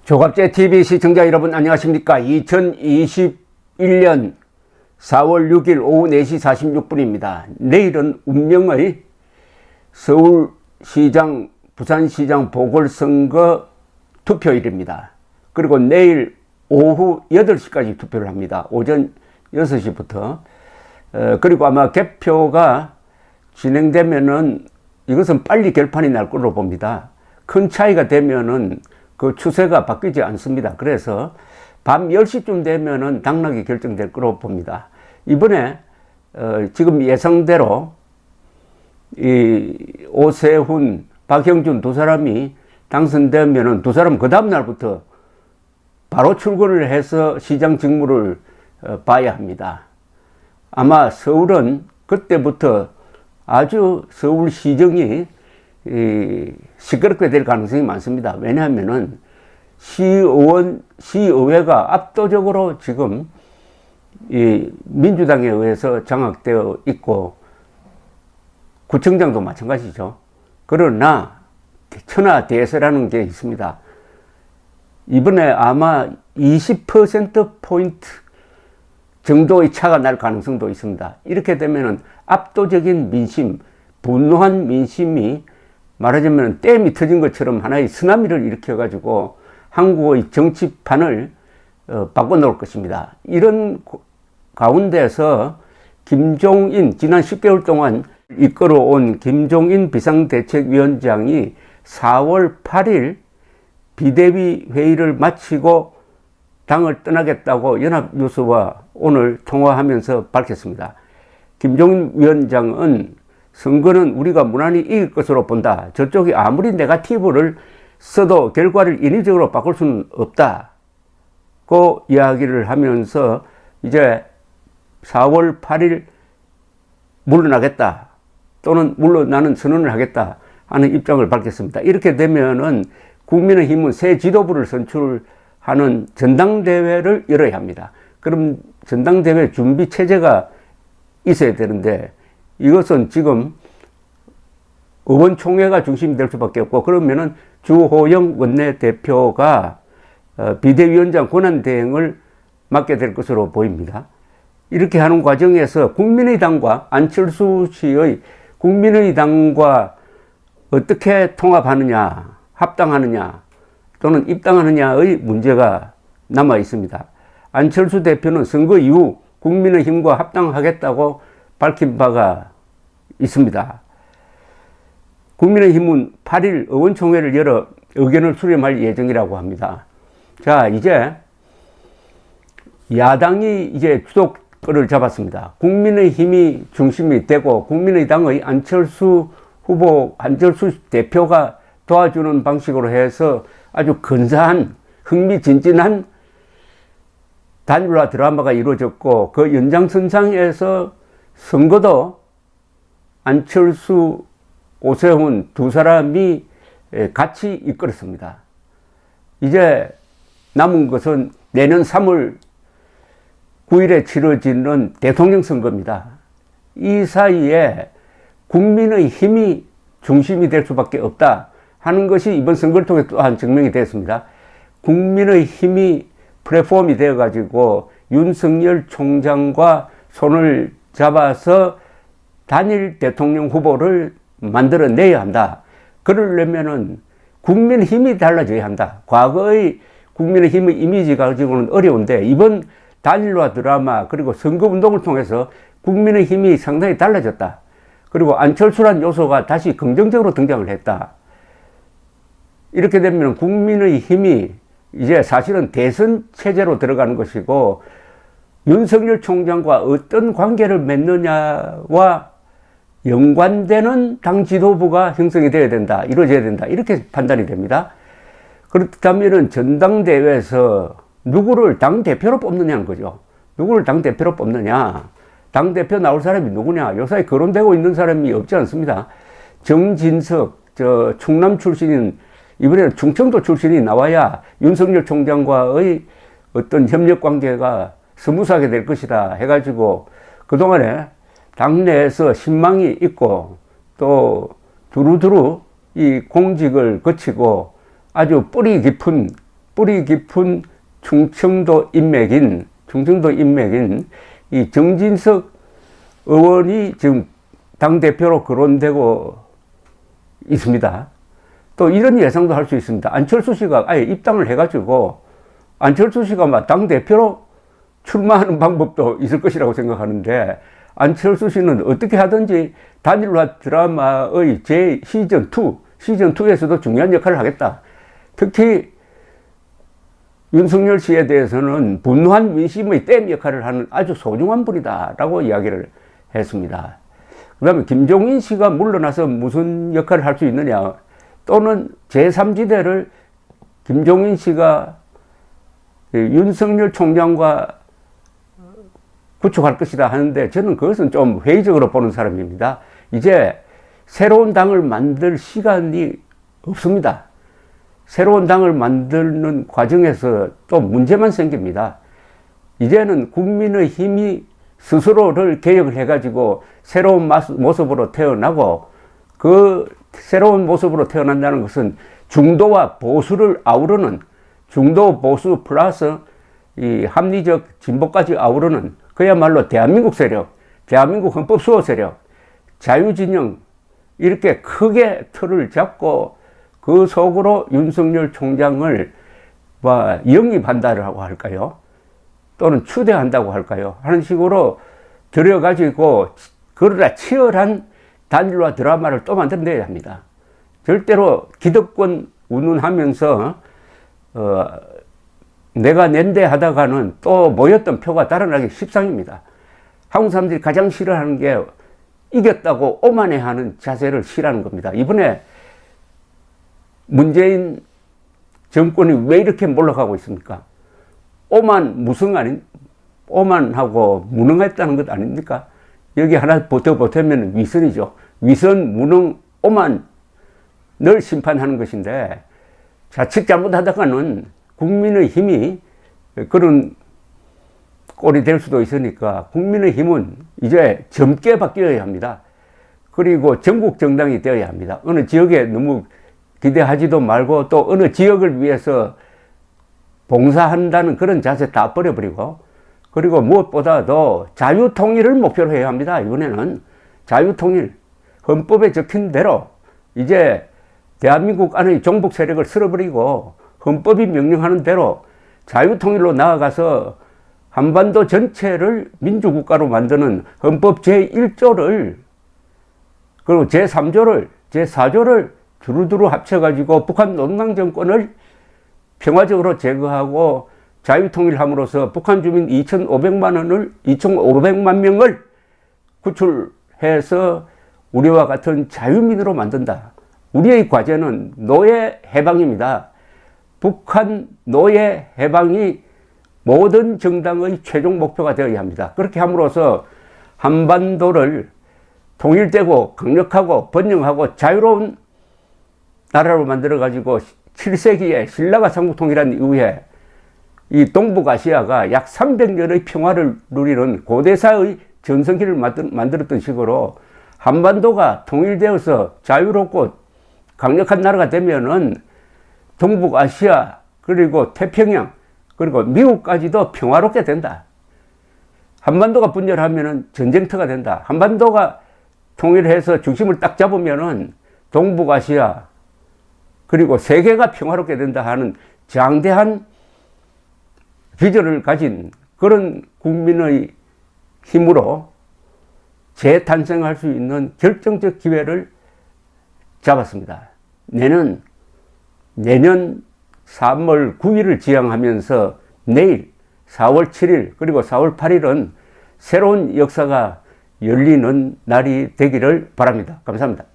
조갑제 TV 시청자 여러분 안녕하십니까. 2021년 4월 6일 오후 4시 46분입니다. 내일은 운명의 서울시장, 부산시장 보궐선거 투표일입니다. 그리고 내일 오후 8시까지 투표를 합니다. 오전 6시부터. 그리고 아마 개표가 진행되면은 이것은 빨리 결판이 날 걸로 봅니다. 큰 차이가 되면은 그 추세가 바뀌지 않습니다. 그래서 밤 10시쯤 되면은 당락이 결정될 거로 봅니다. 이번에 지금 예상대로 이 오세훈, 박형준 두 사람이 당선되면은 두 사람 그 다음 날부터 바로 출근을 해서 시장 직무를 봐야 합니다. 아마 서울은 그때부터 아주 서울시정이 시끄럽게 될 가능성이 많습니다. 왜냐하면은 시의회가 압도적으로 지금 이 민주당에 의해서 장악되어 있고 구청장도 마찬가지죠. 그러나 천하대세라는 게 있습니다. 이번에 아마 20%포인트 정도의 차가 날 가능성도 있습니다. 이렇게 되면은 압도적인 민심, 분노한 민심이 말하자면 댐이 터진 것처럼 하나의 쓰나미를 일으켜가지고 한국의 정치판을 바꿔놓을 것입니다. 이런 가운데서 김종인, 지난 10개월 동안 이끌어온 김종인 비상대책위원장이 4월 8일 비대위 회의를 마치고 당을 떠나겠다고 연합뉴스와 오늘 통화하면서 밝혔습니다. 김종인 위원장은 선거는 우리가 무난히 이길 것으로 본다. 저쪽이 아무리 네거티브를 써도 결과를 인위적으로 바꿀 수는 없다고 이야기를 하면서 이제 4월 8일 물러나겠다 또는 물러나는 선언을 하겠다 하는 입장을 밝혔습니다. 이렇게 되면은 국민의힘은 새 지도부를 선출하는 전당대회를 열어야 합니다. 그럼 전당대회 준비 체제가 있어야 되는데 이것은 지금 의원총회가 중심이 될 수밖에 없고, 그러면은 주호영 원내대표가 비대위원장 권한대행을 맡게 될 것으로 보입니다. 이렇게 하는 과정에서 국민의당과 안철수 씨의 국민의당과 어떻게 통합하느냐, 합당하느냐 또는 입당하느냐의 문제가 남아 있습니다. 안철수 대표는 선거 이후 국민의힘과 합당하겠다고 밝힌 바가 있습니다. 국민의힘은 8일 의원총회를 열어 의견을 수렴할 예정이라고 합니다. 자, 이제 야당이 이제 주도권을 잡았습니다. 국민의힘이 중심이 되고 국민의당의 안철수 후보, 안철수 대표가 도와주는 방식으로 해서 아주 근사한 흥미진진한 단일화 드라마가 이루어졌고, 그 연장선상에서 선거도 안철수, 오세훈 두 사람이 같이 이끌었습니다. 이제 남은 것은 내년 3월 9일에 치러지는 대통령 선거입니다. 이 사이에 국민의 힘이 중심이 될 수밖에 없다 하는 것이 이번 선거를 통해 또한 증명이 됐습니다. 국민의 힘이 플랫폼이 되어가지고 윤석열 총장과 손을 잡아서 단일 대통령 후보를 만들어내야 한다. 그러려면은 국민의힘이 달라져야 한다. 과거의 국민의힘의 이미지 가지고는 어려운데 이번 단일화 드라마 그리고 선거운동을 통해서 국민의힘이 상당히 달라졌다. 그리고 안철수란 요소가 다시 긍정적으로 등장을 했다. 이렇게 되면 국민의힘이 이제 사실은 대선 체제로 들어가는 것이고 윤석열 총장과 어떤 관계를 맺느냐와 연관되는 당 지도부가 형성이 되어야 된다, 이루어져야 된다, 이렇게 판단이 됩니다. 그렇다면 전당대회에서 누구를 당대표로 뽑느냐는 거죠. 누구를 당대표로 뽑느냐, 당대표 나올 사람이 누구냐, 요사이 거론되고 있는 사람이 없지 않습니다. 정진석, 충남 출신인, 이번에는 충청도 출신이 나와야 윤석열 총장과의 어떤 협력 관계가 스무스하게 될 것이다 해가지고 그동안에 당내에서 신망이 있고 또 두루두루 이 공직을 거치고 아주 뿌리 깊은 뿌리 깊은 충청도 인맥인 이 정진석 의원이 지금 당대표로 거론되고 있습니다. 또 이런 예상도 할 수 있습니다. 안철수 씨가 아예 입당을 해가지고 안철수 씨가 막 당대표로 출마하는 방법도 있을 것이라고 생각하는데, 안철수 씨는 어떻게 하든지 단일화 드라마의 제 시즌2에서도 중요한 역할을 하겠다. 특히 윤석열 씨에 대해서는 분노한 민심의 댐 역할을 하는 아주 소중한 분이다라고 이야기를 했습니다. 그 다음에 김종인 씨가 물러나서 무슨 역할을 할 수 있느냐, 또는 제3지대를 김종인 씨가 윤석열 총장과 구축할 것이다 하는데, 저는 그것은 좀 회의적으로 보는 사람입니다. 이제 새로운 당을 만들 시간이 없습니다. 새로운 당을 만드는 과정에서 또 문제만 생깁니다. 이제는 국민의힘이 스스로를 개혁을 해가지고 새로운 모습으로 태어나고, 그 새로운 모습으로 태어난다는 것은 중도와 보수를 아우르는, 중도 보수 플러스 이 합리적 진보까지 아우르는 그야말로 대한민국 세력, 대한민국 헌법 수호 세력, 자유진영, 이렇게 크게 틀을 잡고 그 속으로 윤석열 총장을 영입한다고 할까요? 또는 추대한다고 할까요? 하는 식으로 들여가지고, 그러다 치열한 단일화 드라마를 또 만들어내야 합니다. 절대로 기득권 운운하면서 내가 낸데 하다가는 또 모였던 표가 달아나기 십상입니다. 한국 사람들이 가장 싫어하는 게 이겼다고 오만해하는 자세를 싫어하는 겁니다. 이번에 문재인 정권이 왜 이렇게 몰락하고 있습니까? 오만하고 무능했다는 것 아닙니까? 여기 하나 더 보태면 위선이죠. 위선, 무능, 오만을 심판하는 것인데, 자칫 잘못하다가는 국민의힘이 그런 꼴이 될 수도 있으니까 국민의힘은 이제 젊게 바뀌어야 합니다. 그리고 전국 정당이 되어야 합니다. 어느 지역에 너무 기대하지도 말고, 또 어느 지역을 위해서 봉사한다는 그런 자세 다 버려버리고, 그리고 무엇보다도 자유통일을 목표로 해야 합니다. 이번에는 자유통일, 헌법에 적힌 대로 이제 대한민국 안의 종북 세력을 쓸어버리고 헌법이 명령하는 대로 자유통일로 나아가서 한반도 전체를 민주국가로 만드는 헌법 제1조를, 그리고 제3조를, 제4조를 두루두루 합쳐가지고 북한 노동당 정권을 평화적으로 제거하고 자유통일함으로써 북한 주민 2,500만 명을 구출해서 우리와 같은 자유민으로 만든다. 우리의 과제는 노예 해방입니다. 북한 노예 해방이 모든 정당의 최종 목표가 되어야 합니다. 그렇게 함으로써 한반도를 통일되고 강력하고 번영하고 자유로운 나라로 만들어가지고 7세기에 신라가 삼국통일한 이후에 이 동북아시아가 약 300년의 평화를 누리는 고대사의 전성기를 만들었던 식으로 한반도가 통일되어서 자유롭고 강력한 나라가 되면은 동북아시아, 그리고 태평양, 그리고 미국까지도 평화롭게 된다. 한반도가 분열하면은 전쟁터가 된다. 한반도가 통일해서 중심을 딱 잡으면은 동북아시아, 그리고 세계가 평화롭게 된다 하는 장대한 비전을 가진 그런 국민의 힘으로 재탄생할 수 있는 결정적 기회를 잡았습니다. 내년 3월 9일을 지향하면서 내일 4월 7일 그리고 4월 8일은 새로운 역사가 열리는 날이 되기를 바랍니다. 감사합니다.